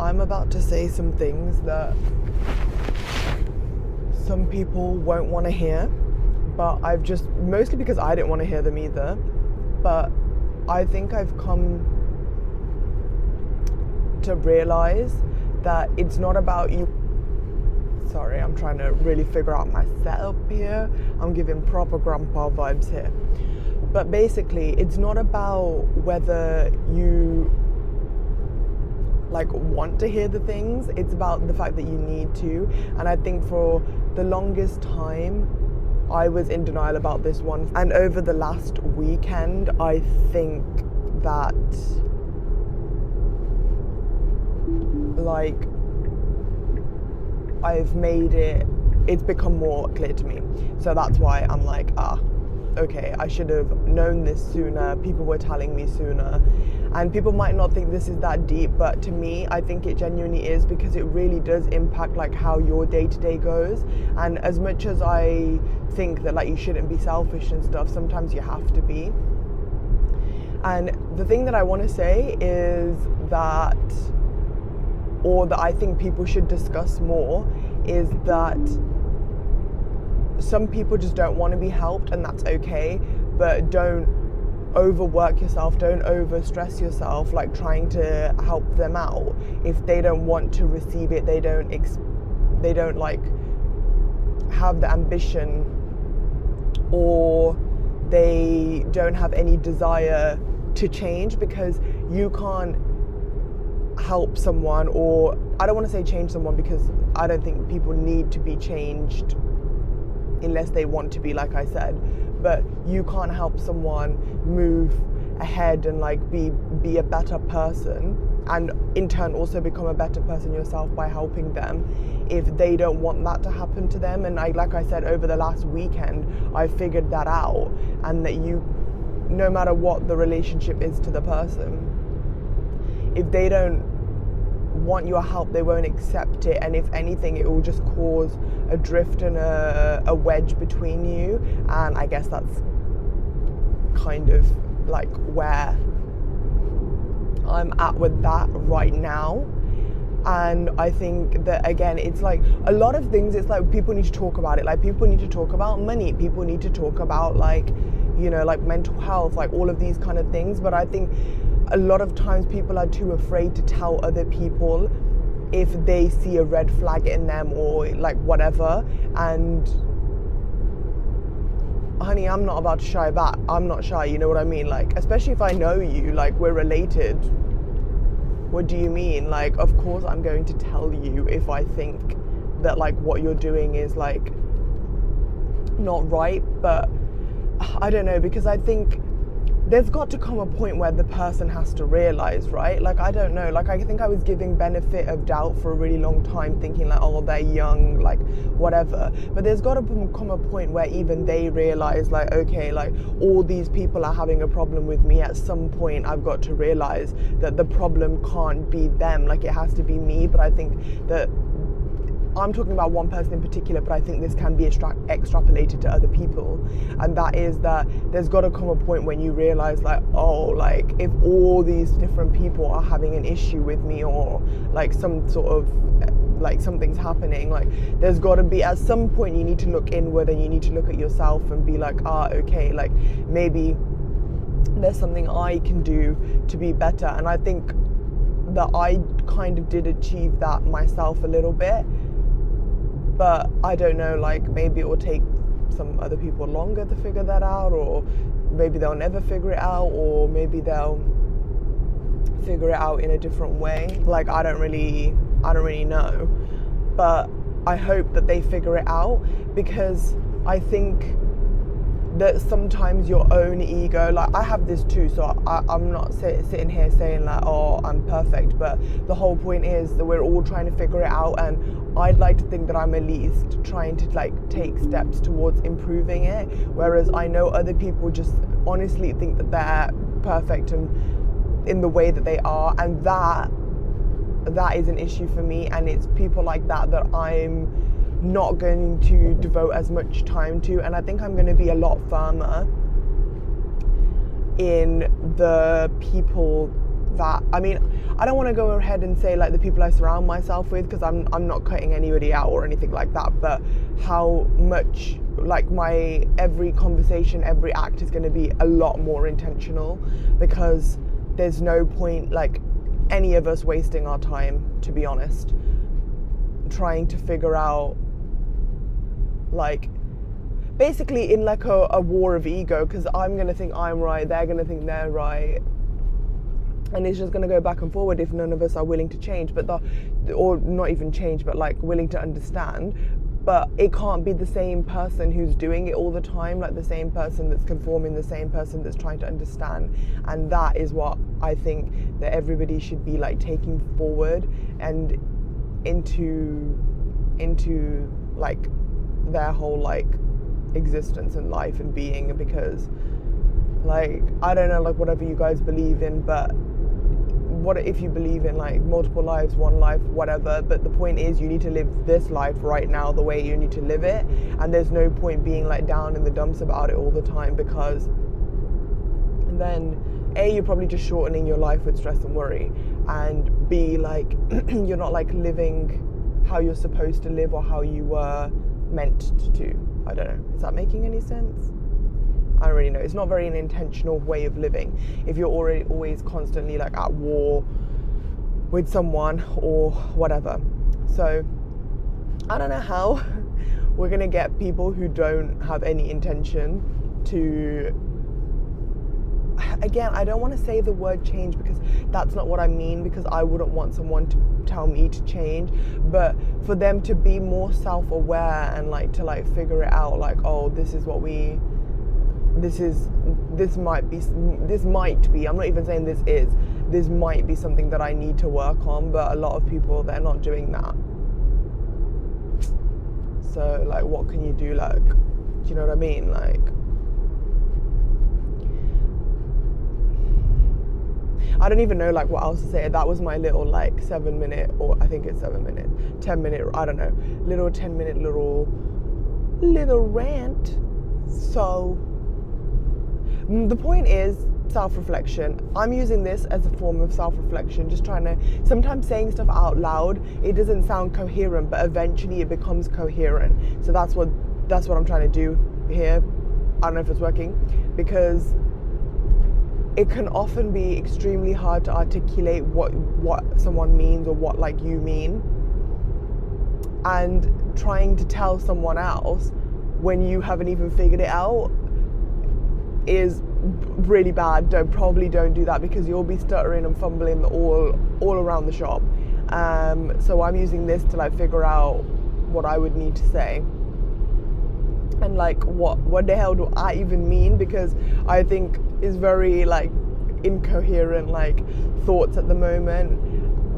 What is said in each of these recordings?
I'm about to say some things that some people won't want to hear, but mostly because I didn't want to hear them either, but I think I've come to realize that it's not about you. Sorry, I'm trying to really figure out my setup here. I'm giving proper grandpa vibes here. But basically, it's not about whether you want to hear the things, it's about the fact that you need to. And I think for the longest time I was in denial about this one, and over the last weekend I think that it's become more clear to me. So that's why I'm like, okay, I should have known this sooner. People were telling me sooner. And people might not think this is that deep, but to me, I think it genuinely is, because it really does impact how your day-to-day goes. And as much as I think that you shouldn't be selfish and stuff, sometimes you have to be. And the thing that I want to say is that I think people should discuss more, is that some people just don't want to be helped, and that's okay, but don't overwork yourself, don't overstress yourself trying to help them out. If they don't want to receive it, they don't have the ambition, or they don't have any desire to change, because you can't help someone, or I don't want to say change someone, because I don't think people need to be changed unless they want to be, like I said, but you can't help someone move ahead and be a better person, and in turn also become a better person yourself by helping them, if they don't want that to happen to them. And like I said, over the last weekend I figured that out, and that no matter what the relationship is to the person, if they don't want your help, they won't accept it, and if anything, it will just cause a drift and a wedge between you. And I guess that's kind of where I'm at with that right now. And I think that, again, it's a lot of things, it's people need to talk about it. People need to talk about money, people need to talk about mental health, all of these kind of things. But I think a lot of times people are too afraid to tell other people if they see a red flag in them, or whatever. And honey, I'm not about to shy back. I'm not shy, you know what I mean? Especially if I know you, we're related. What do you mean? Of course I'm going to tell you if I think that what you're doing is not right. But I don't know, because I think there's got to come a point where the person has to realize, right? I don't know, I think I was giving benefit of doubt for a really long time, thinking oh, they're young, whatever. But there's got to come a point where even they realize, okay, all these people are having a problem with me. At some point I've got to realize that the problem can't be them, it has to be me. But I think that I'm talking about one person in particular, but I think this can be extrapolated to other people. And that is that there's got to come a point when you realize if all these different people are having an issue with me, or some sort of something's happening, there's got to be, at some point you need to look inward, and you need to look at yourself and be okay, maybe there's something I can do to be better. And I think that I kind of did achieve that myself a little bit. But I don't know, maybe it will take some other people longer to figure that out, or maybe they'll never figure it out, or maybe they'll figure it out in a different way. I don't really know. But I hope that they figure it out, because I think that sometimes your own ego, I have this too, so I'm not sitting here saying oh, I'm perfect, but the whole point is that we're all trying to figure it out, and I'd like to think that I'm at least trying to take steps towards improving it, whereas I know other people just honestly think that they're perfect and in the way that they are, and that is an issue for me. And it's people like that I'm not going to devote as much time to. And I think I'm going to be a lot firmer in the people that, I mean, I don't want to go ahead and say like the people I surround myself with, because I'm not cutting anybody out or anything like that, but how much like my every conversation, every act is going to be a lot more intentional, because there's no point like any of us wasting our time, to be honest, trying to figure out like basically in like a war of ego, because I'm going to think I'm right, they're going to think they're right, and it's just going to go back and forward if none of us are willing to change, or not even change, but like willing to understand. But it can't be the same person who's doing it all the time, like the same person that's conforming, the same person that's trying to understand. And that is what I think that everybody should be like taking forward and into like their whole like existence and life and being, because like, I don't know, like whatever you guys believe in, but what if you believe in like multiple lives, one life, whatever, but the point is you need to live this life right now the way you need to live it, and there's no point being like down in the dumps about it all the time, because then A, you're probably just shortening your life with stress and worry, and B, like you're not like living how you're supposed to live or how you were meant to. I don't know, is that making any sense? I don't really know. It's not very an intentional way of living if you're already always constantly like at war with someone or whatever. So I don't know how we're gonna get people who don't have any intention to, again, I don't want to say the word change, because that's not what I mean, because I wouldn't want someone to tell me to change, but for them to be more self-aware and like to like figure it out, like, oh, this might be, I'm not even saying this might be something that I need to work on, but a lot of people, they're not doing that. So like, what can you do? Like, do you know what I mean? Like, I don't even know like what else to say. That was my little like 7 minute, or I think it's 7 minute, 10 minute, I don't know, little 10 minute little rant. So the point is self-reflection. I'm using this as a form of self-reflection, just trying to, sometimes saying stuff out loud, it doesn't sound coherent, but eventually it becomes coherent. So that's what I'm trying to do here. I don't know if it's working, because it can often be extremely hard to articulate what someone means or what like you mean, and trying to tell someone else when you haven't even figured it out is really bad. Probably don't do that, because you'll be stuttering and fumbling all around the shop. So I'm using this to like figure out what I would need to say, and like what the hell do I even mean, because I think is very like incoherent like thoughts at the moment,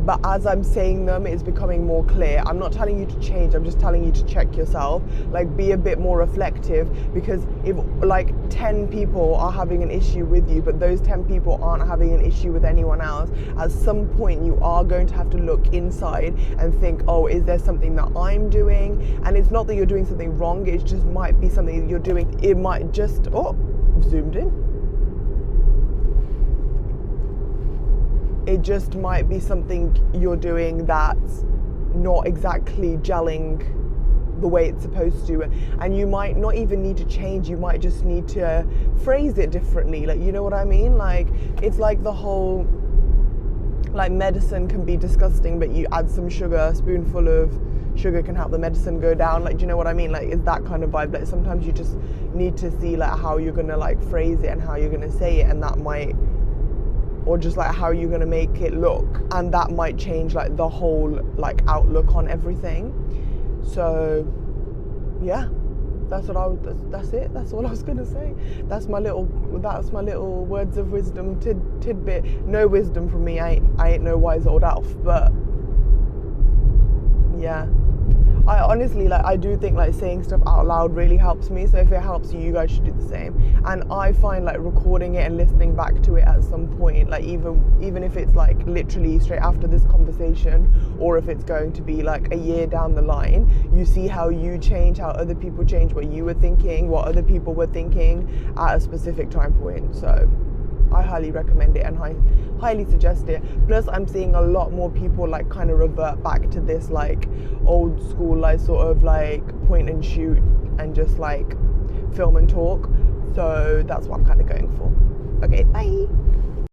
but as I'm saying them, it's becoming more clear. I'm not telling you to change, I'm just telling you to check yourself, like be a bit more reflective, because if like 10 people are having an issue with you, but those 10 people aren't having an issue with anyone else, at some point you are going to have to look inside and think, oh, is there something that I'm doing? And it's not that you're doing something wrong, it just might be something that you're doing, it might just, zoomed in. It just might be something you're doing that's not exactly gelling the way it's supposed to, and you might not even need to change, you might just need to phrase it differently, like, you know what I mean? Like, it's like the whole, like, medicine can be disgusting, but you add some sugar, a spoonful of sugar can help the medicine go down, like, do you know what I mean? Like, it's that kind of vibe. Like, sometimes you just need to see like how you're gonna like phrase it and how you're gonna say it, and that might, or just like how you're gonna make it look, and that might change like the whole like outlook on everything. So yeah, that's what that's it, that's all I was gonna say. That's my little words of wisdom tidbit. No wisdom from me, I ain't no wise old elf, but yeah, I honestly, like, I do think like saying stuff out loud really helps me. So if it helps you, you guys should do the same. And I find like recording it and listening back to it at some point, like even if it's like literally straight after this conversation, or if it's going to be like a year down the line, you see how you change, how other people change, what you were thinking, what other people were thinking at a specific time point. So I highly recommend it and highly suggest it. Plus I'm seeing a lot more people like kind of revert back to this like old school like sort of like point and shoot and just like film and talk. So that's what I'm kind of going for. Okay, bye.